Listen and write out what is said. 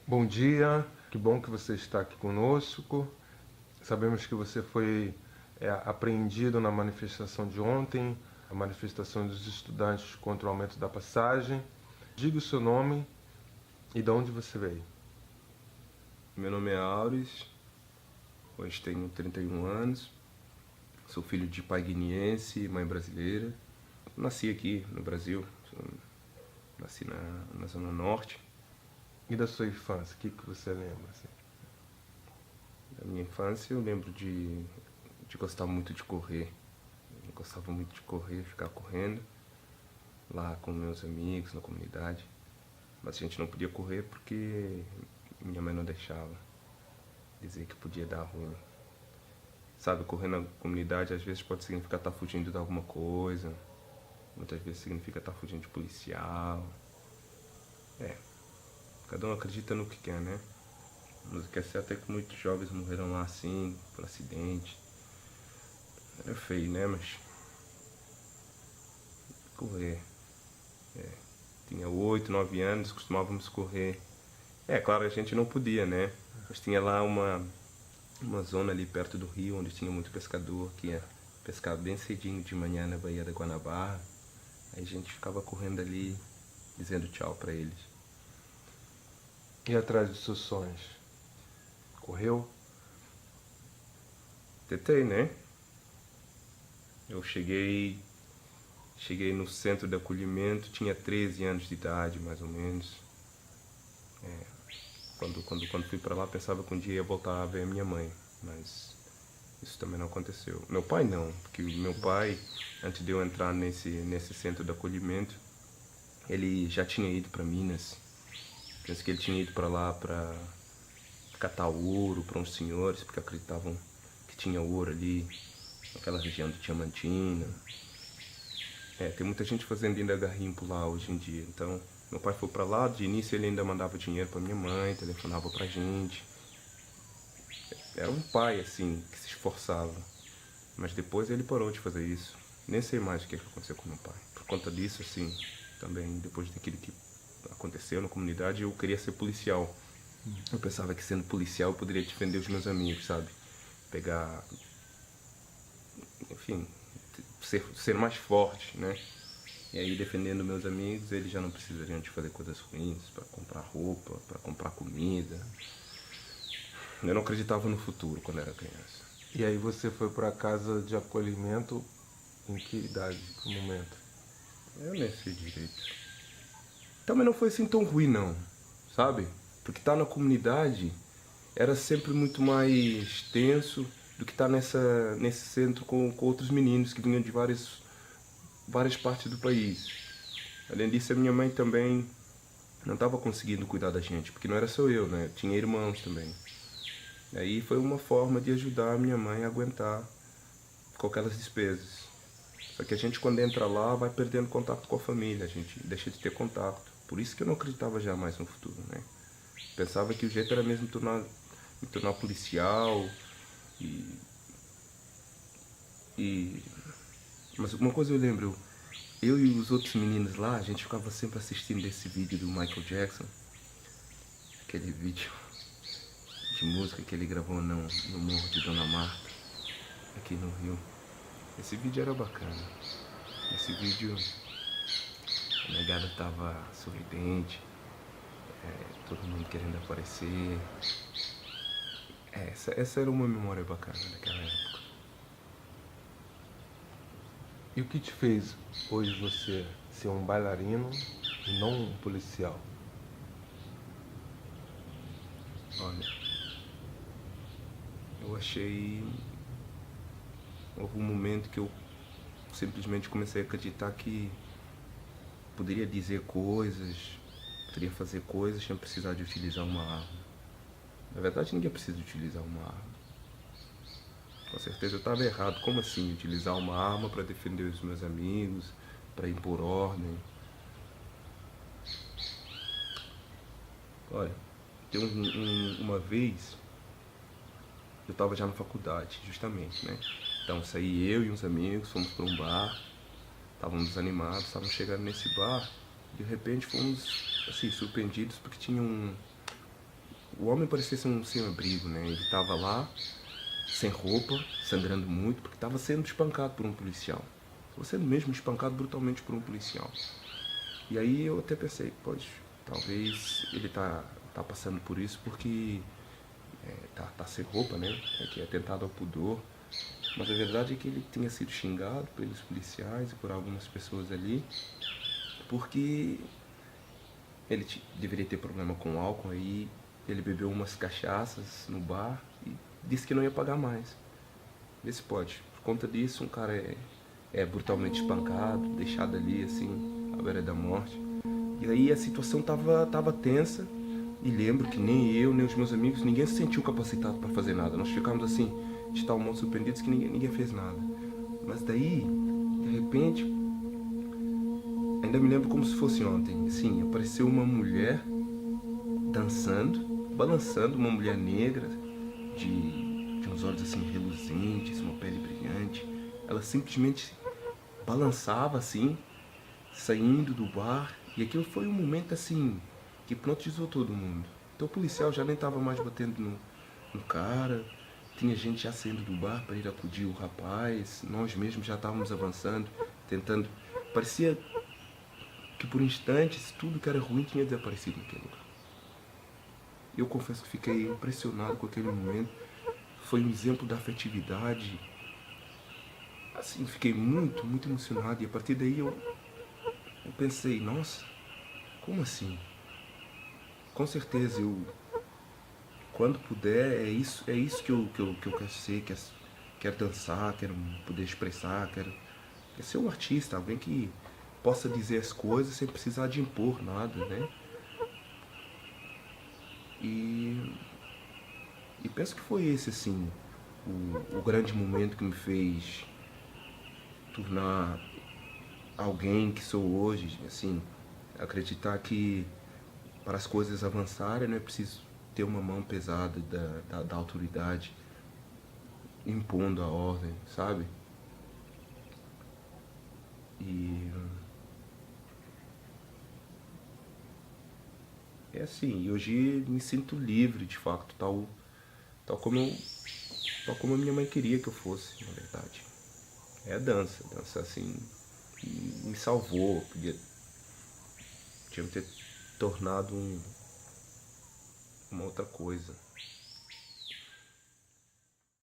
Bom dia, que bom que você está aqui conosco. Sabemos que você foi apreendido na manifestação de ontem, a manifestação dos estudantes contra o aumento da passagem. Diga o seu nome e de onde você veio. Meu nome é Auris, hoje tenho 31 anos, sou filho de pai guineense e mãe brasileira. Nasci aqui no Brasil, nasci na Zona Norte. E da sua infância, o que você lembra? Assim? Da minha infância eu lembro de gostar muito de correr. Eu gostava muito de correr, ficar correndo lá com meus amigos na comunidade. Mas a gente não podia correr porque minha mãe não deixava. Dizia que podia dar ruim. Sabe, correr na comunidade às vezes pode significar estar fugindo de alguma coisa. Muitas vezes significa estar fugindo de policial. Cada um acredita no que quer, né? Mas quer ser até que muitos jovens morreram lá assim, por acidente. Era feio, né? Mas correr. Tinha 8, 9 anos, costumávamos correr. Claro, a gente não podia, né? Mas tinha lá uma zona ali perto do rio, onde tinha muito pescador, que ia pescar bem cedinho de manhã na Baía da Guanabara. Aí a gente ficava correndo ali, dizendo tchau pra eles. E atrás dos seus sonhos? Correu? Tentei, né? Eu cheguei no centro de acolhimento, tinha 13 anos de idade, mais ou menos. Quando fui pra lá, pensava que um dia ia voltar a ver a minha mãe, mas isso também não aconteceu. Meu pai não, porque o meu pai, antes de eu entrar nesse centro de acolhimento, ele já tinha ido para Minas. Penso que ele tinha ido para lá para catar ouro para uns senhores, porque acreditavam que tinha ouro ali, naquela região de Diamantina. Tem muita gente fazendo ainda garimpo lá hoje em dia. Então, meu pai foi para lá, de início ele ainda mandava dinheiro para minha mãe, telefonava pra gente. Era um pai, assim, que se esforçava. Mas depois ele parou de fazer isso. Nem sei mais o que aconteceu com meu pai. Por conta disso, assim, também, depois daquilo que aconteceu na comunidade, eu queria ser policial. Eu pensava que sendo policial eu poderia defender os meus amigos, sabe? Pegar... Enfim, ser mais forte, né? E aí, defendendo meus amigos, eles já não precisariam de fazer coisas ruins para comprar roupa, para comprar comida. Eu não acreditava no futuro quando era criança. E aí você foi para a casa de acolhimento em que idade, que momento? Eu nem sei direito. Também não foi assim tão ruim não, sabe? Porque estar na comunidade era sempre muito mais tenso do que estar nesse centro com outros meninos que vinham de várias partes do país. Além disso, a minha mãe também não estava conseguindo cuidar da gente, porque não era só eu, né? Tinha irmãos também. Aí foi uma forma de ajudar a minha mãe a aguentar com aquelas despesas. Só que a gente, quando entra lá, vai perdendo contato com a família, a gente deixa de ter contato. Por isso que eu não acreditava jamais no futuro, né? Pensava que o jeito era mesmo me tornar policial e... Mas uma coisa eu lembro, eu e os outros meninos lá, a gente ficava sempre assistindo esse vídeo do Michael Jackson. Aquele vídeo de música que ele gravou no Morro de Dona Marta, aqui no Rio. Esse vídeo era bacana. Nesse vídeo a negada tava sorridente, todo mundo querendo aparecer. Essa era uma memória bacana daquela época. E o que te fez hoje você ser um bailarino e não um policial? Olha, eu achei... Houve um momento que eu simplesmente comecei a acreditar que poderia dizer coisas, poderia fazer coisas sem precisar de utilizar uma arma. Na verdade, ninguém precisa utilizar uma arma. Com certeza eu estava errado. Como assim utilizar uma arma para defender os meus amigos, para impor ordem? Olha, tem uma vez, eu estava já na faculdade, justamente, né? Então saí eu e uns amigos, fomos para um bar, estávamos animados, estávamos chegando nesse bar, de repente fomos, assim, surpreendidos porque tinha O homem parecia ser um sem-abrigo, né? Ele estava lá, sem roupa, sangrando muito, porque estava sendo espancado por um policial. Estava sendo mesmo espancado brutalmente por um policial. E aí eu até pensei, pois, talvez ele tá passando por isso porque tá sem roupa, né? É que é atentado ao pudor. Mas a verdade é que ele tinha sido xingado pelos policiais e por algumas pessoas ali, porque ele deveria ter problema com álcool, aí ele bebeu umas cachaças no bar e disse que não ia pagar mais. Vê se pode. Por conta disso, um cara é brutalmente espancado, deixado ali, assim, à beira da morte. E aí a situação tava tensa, e lembro que nem eu, nem os meus amigos, ninguém se sentiu capacitado para fazer nada. Nós ficamos assim, de tal modo surpreendidos que ninguém fez nada. Mas daí, de repente, ainda me lembro como se fosse ontem, assim, apareceu uma mulher dançando, balançando, uma mulher negra, de uns olhos assim reluzentes, uma pele brilhante. Ela simplesmente balançava assim, saindo do bar, e aquilo foi um momento assim que hipnotizou todo mundo. Então o policial já nem estava mais batendo no cara, tinha gente já saindo do bar para ir acudir o rapaz, nós mesmos já estávamos avançando, tentando. Parecia que por instantes tudo que era ruim tinha desaparecido naquele lugar. Eu confesso que fiquei impressionado com aquele momento. Foi um exemplo da afetividade. Assim, fiquei muito, muito emocionado. E a partir daí eu pensei, nossa, como assim? Com certeza, quando puder, é isso que eu quero ser. Quero dançar, quero poder expressar, quero ser um artista, alguém que possa dizer as coisas sem precisar de impor nada, né? E penso que foi esse, assim, o grande momento que me fez tornar alguém que sou hoje, assim, acreditar que para as coisas avançarem não é preciso ter uma mão pesada da autoridade impondo a ordem, sabe? E é assim, e hoje me sinto livre, de fato, tal como a minha mãe queria que eu fosse, na verdade. É a dança assim, me salvou, tinha me ter tornado uma outra coisa.